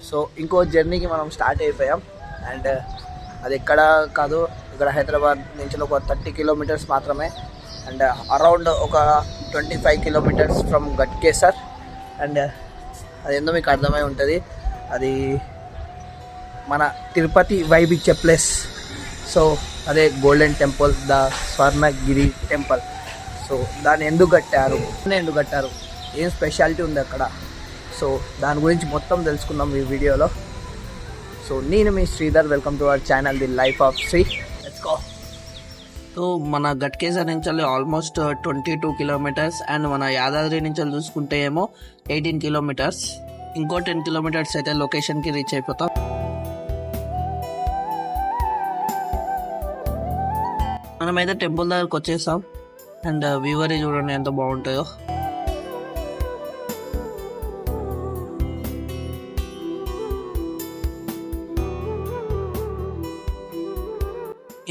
So ఇంకో జర్నీకి మనం start అయిపోయాం. అండ్ అది ఎక్కడ కాదు, ఇక్కడ హైదరాబాద్ నుంచి ఒక 30 కిలోమీటర్స్ మాత్రమే. అండ్ అరౌండ్ ఒక 25 కిలోమీటర్స్ ఫ్రమ్ గట్కేసర్. అండ్ అదేందో మీకు అర్థమై ఉంటుంది, అది మన తిరుపతి వైబ్ ఇచ్చే ప్లేస్. సో అదే golden temple, the Swarnagiri temple. So దాన్ని ఎందుకు కట్టారు, ఏం స్పెషాలిటీ ఉంది అక్కడ, సో దాని గురించి మొత్తం తెలుసుకుందాం ఈ వీడియోలో. సో నేను మీ Sridhar, welcome to our channel the life of Sri. Let's go. So మన గట్కేసర్ నుంచి ఆల్మోస్ట్ 22 కిలోమీటర్స్ అండ్ మన యాదాద్రి నుంచి చూసుకుంటే ఏమో 18 కిలోమీటర్స్. ఇంకో 10 కిలోమీటర్స్ అయితే లొకేషన్కి రీచ్ అయిపోతాం. మనమైతే టెంపుల్ దగ్గరకు వచ్చేసాం. అండ్ వ్యూవరీ చూడండి ఎంత బాగుంటుందో.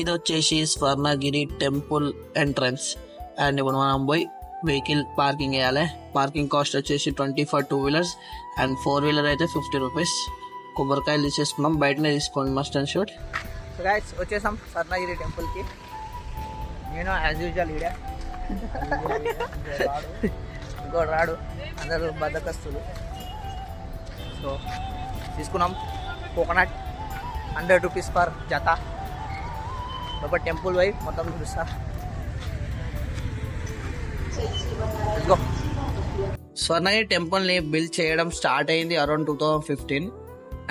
ఇది వచ్చేసి స్వర్ణగిరి టెంపుల్ ఎంట్రన్స్. అండ్ ఇప్పుడు మనం పోయి వెహికల్ పార్కింగ్ వేయాలి. పార్కింగ్ కాస్ట్ వచ్చేసి 20 ఫర్ 2 వీలర్స్ అండ్ 4 వీలర్ అయితే 50 రూపీస్. కొబ్బరికాయలు తీసేసుకున్నాం, బయటనే తీసుకోండి must and shoot. So guys వచ్చేసాం స్వర్ణగిరి టెంపుల్కి. నేను యాజ్ యూజువల్ ఈడే, ఇంకోటి రాడు, అందరూ బద్దకస్తులు. సో తీసుకున్నాం కోకోనట్ 100 రూపీస్ పర్ జత. ఒక టెంపుల్ వైపు మొత్తం చూపిస్తా. స్వర్ణగిరి టెంపుల్ని బిల్డ్ చేయడం స్టార్ట్ అయింది అరౌండ్ 2015.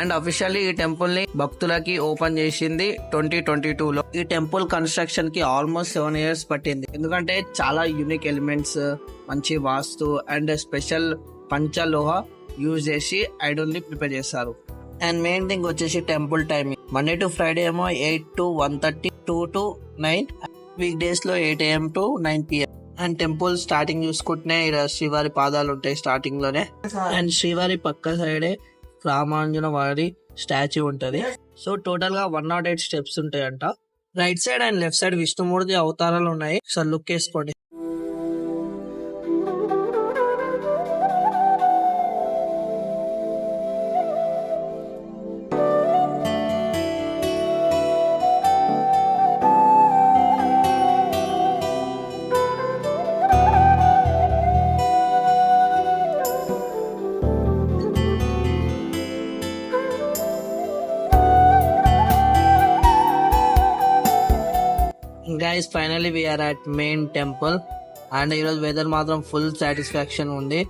అండ్ అఫీషియల్లీ ఈ టెంపుల్ ని భక్తులకి ఓపెన్ చేసింది 2022లో. ఈ టెంపుల్ కన్స్ట్రక్షన్ కి ఆల్మోస్ట్ 7 years పట్టింది. ఎందుకంటే చాలా యూనిక్ ఎలిమెంట్స్, మంచి వాస్తు అండ్ స్పెషల్ పంచలోహ యూజ్ చేసి ఐడల్ ని ప్రిపేర్ చేస్తారు. అండ్ మెయిన్ థింగ్ వచ్చేసి temple timing. Monday to Friday ఏమో 8 to 1:30, 2 to 9. వీక్ డేస్ లో 8 AM to 9 PM. And temple starting చూసుకుంటే ఇక్కడ శ్రీవారి పాదాలు ఉంటాయి స్టార్టింగ్ లోనే. అండ్ శ్రీవారి పక్క సైడే రామాంజన వారి స్టాచ్యూ ఉంటది. సో టోటల్ గా 108 స్టెప్స్ ఉంటాయంట. Right side and left side Vishnumurthy అవతారాలు ఉన్నాయి. సో లుక్ వేసుకోండి. Guys finally we are at main temple. And ఈరోజు వెదర్ మాత్రం ఫుల్ సాటిస్ఫాక్షన్ ఉంది.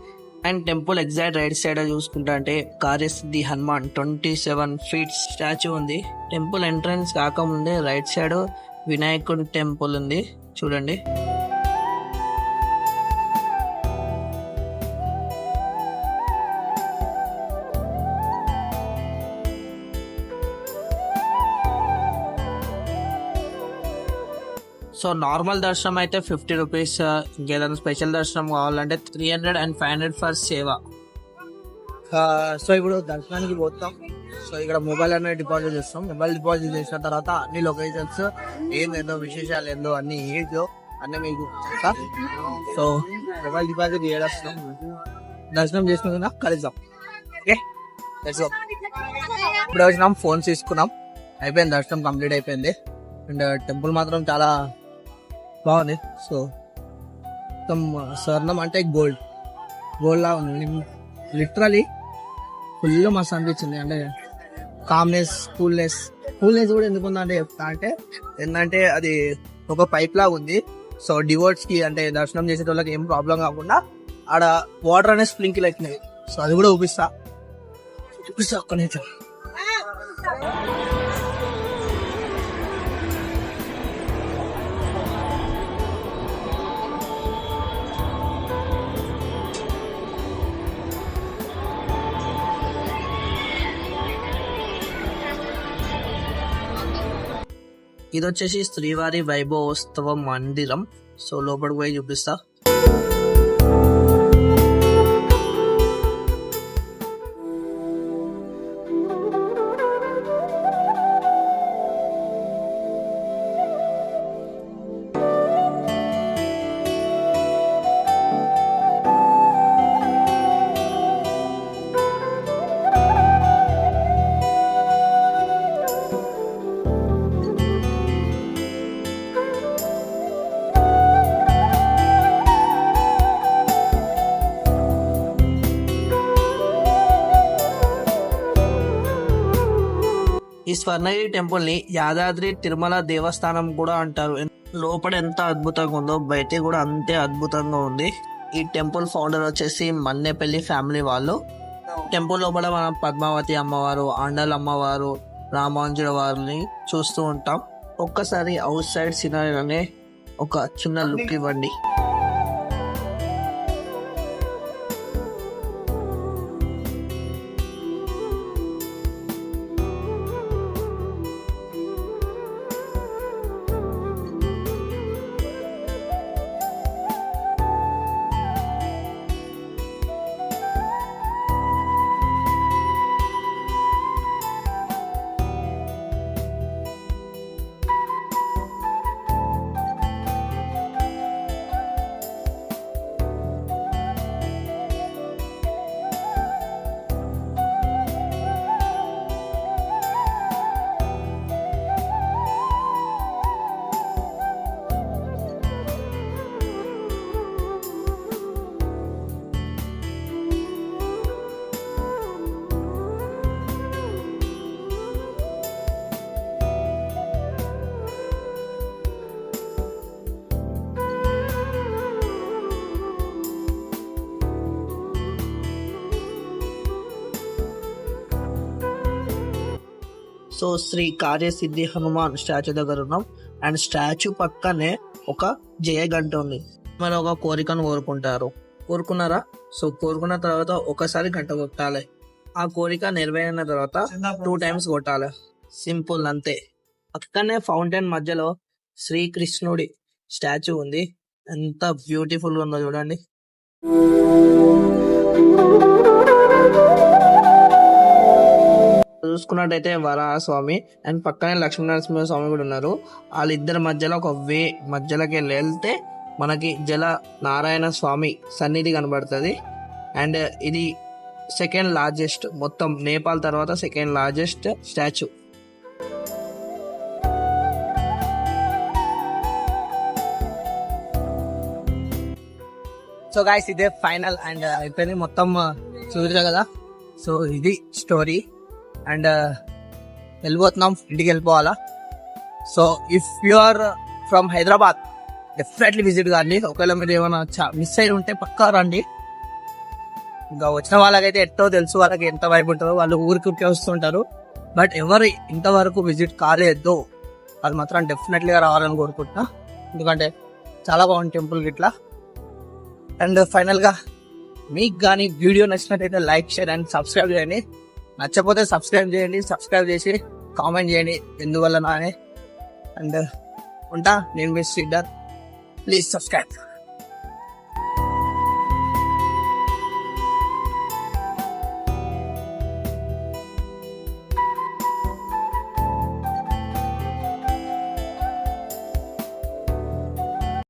And temple exact right side చూసుకుంటా అంటే కార్యసిద్ధి హనుమాన్ 27 feet స్టాచ్యూ ఉంది. టెంపుల్ ఎంట్రన్స్ కాకముందే రైట్ సైడ్ వినాయకుడి టెంపుల్ ఉంది చూడండి. సో నార్మల్ దర్శనం అయితే 50 రూపీస్. ఇంకేదైనా స్పెషల్ దర్శనం కావాలంటే 300 and 500 ఫర్ సేవ. సో ఇప్పుడు దర్శనానికి పోతాం. సో ఇక్కడ మొబైల్ అనేది డిపాజిట్ చేస్తాం. మొబైల్ డిపాజిట్ చేసిన తర్వాత అన్ని లొకేషన్స్ ఏందో విశేషాలు ఏందో అన్ని ఏదో అన్నీ మీకు చెప్తా. సో మొబైల్ డిపాజిట్ చేస్తాం, దర్శనం చేసుకున్నా కలుద్దాం. Okay let's go. ఇప్పుడు వచ్చినాం, ఫోన్స్ తీసుకున్నాం, అయిపోయింది, దర్శనం కంప్లీట్ అయిపోయింది. అండ్ టెంపుల్ మాత్రం చాలా బాగుంది. సో మొత్తం స్వర్ణం అంటే గోల్డ్ లా ఉంది. లిటరలీ ఫుల్ మస్తు అనిపించింది. అంటే కామ్నెస్, కూల్నెస్ కూడా ఎందుకు ఉందంటే చెప్తా అంటే ఏంటంటే అది ఒక పైప్ లాగా ఉంది. సో డివోట్స్ కి అంటే దర్శనం చేసే వాళ్ళకి ఏం ప్రాబ్లం కాకుండా ఆడ వాటర్ అనేది స్ప్రింకిల్ అవుతున్నాయి. సో అది కూడా చూపిస్తా ఒక్క నిమిషం. ఇది వచ్చేసి శ్రీవారి వైభవోత్సవ మందిరం. సో లోపలికి పోయి చూపిస్తా. ఈ స్వర్ణగిరి టెంపుల్ ని యాదాద్రి తిరుమల దేవస్థానం కూడా అంటారు. లోపల ఎంత అద్భుతంగా ఉందో బయట కూడా అంతే అద్భుతంగా ఉంది. ఈ టెంపుల్ ఫౌండర్ వచ్చేసి మన్నేపల్లి ఫ్యామిలీ వాళ్ళు. టెంపుల్ లోపల మనం పద్మావతి అమ్మవారు, ఆండాల్ అమ్మవారు, రామాంజుల వారిని చూస్తూ ఉంటాం. ఒక్కసారి అవుట్ సైడ్ సినారీలోనే ఒక చిన్న లుక్ ఇవ్వండి. సో శ్రీ కార్యసిద్ధి హనుమాన్ స్టాచ్యూ దగ్గర ఉన్నాం. అండ్ స్టాచ్యూ పక్కనే ఒక జయ గంట ఉంది. మరి ఒక కోరికను కోరుకున్నారా? సో కోరుకున్న తర్వాత ఒకసారి గంట కొట్టాలి. ఆ కోరిక నెరవేరిన తర్వాత 2 times కొట్టాలి. సింపుల్, అంతే. పక్కనే ఫౌంటైన్ మధ్యలో శ్రీకృష్ణుడి స్టాచ్యూ ఉంది. ఎంత బ్యూటిఫుల్ గా ఉందో చూడండి. చూసుకున్నట్టయితే వరాహ స్వామి అండ్ పక్కనే లక్ష్మీనరసింహ స్వామి కూడా ఉన్నారు. వాళ్ళిద్దరి మధ్యలో ఒక మధ్యలోకి వెళ్తే మనకి జల నారాయణ స్వామి సన్నిధి కనబడుతుంది. అండ్ ఇది సెకండ్ లార్జెస్ట్, మొత్తం నేపాల్ తర్వాత second largest statue. So guys, ఇదే ఫైనల్ అండ్ అయిపోయింది మొత్తం. చూసారు కదా. సో ఇది స్టోరీ. అండ్ వెళ్ళిపోతున్నాం, ఇంటికి వెళ్ళిపోవాలా. So if you are from Hyderabad definitely visit కాండి. ఒకవేళ మీరు ఏమైనా మిస్ అయి ఉంటే పక్కా రండి. ఇంకా వచ్చిన వాళ్ళకైతే ఎట్టో తెలుసు, వాళ్ళకి ఎంత వైపు ఉంటుందో, వాళ్ళు ఊరికి వస్తుంటారు. బట్ ఎవరు ఇంతవరకు విజిట్ కాలేదో వాళ్ళు మాత్రం డెఫినెట్లీగా రావాలని కోరుకుంటున్నా. ఎందుకంటే చాలా బాగుంది టెంపుల్ గిట్లా. అండ్ ఫైనల్గా మీకు కానీ వీడియో నచ్చినట్టయితే లైక్, షేర్ అండ్ సబ్స్క్రైబ్ చేయండి. నచ్చకపోతే సబ్స్క్రైబ్ చేయండి. సబ్స్క్రైబ్ చేసి కామెంట్ చేయండి ఎందువల్ల అని. అండ్ ఉంటా, నేను మీ శ్రీధర్. Please subscribe.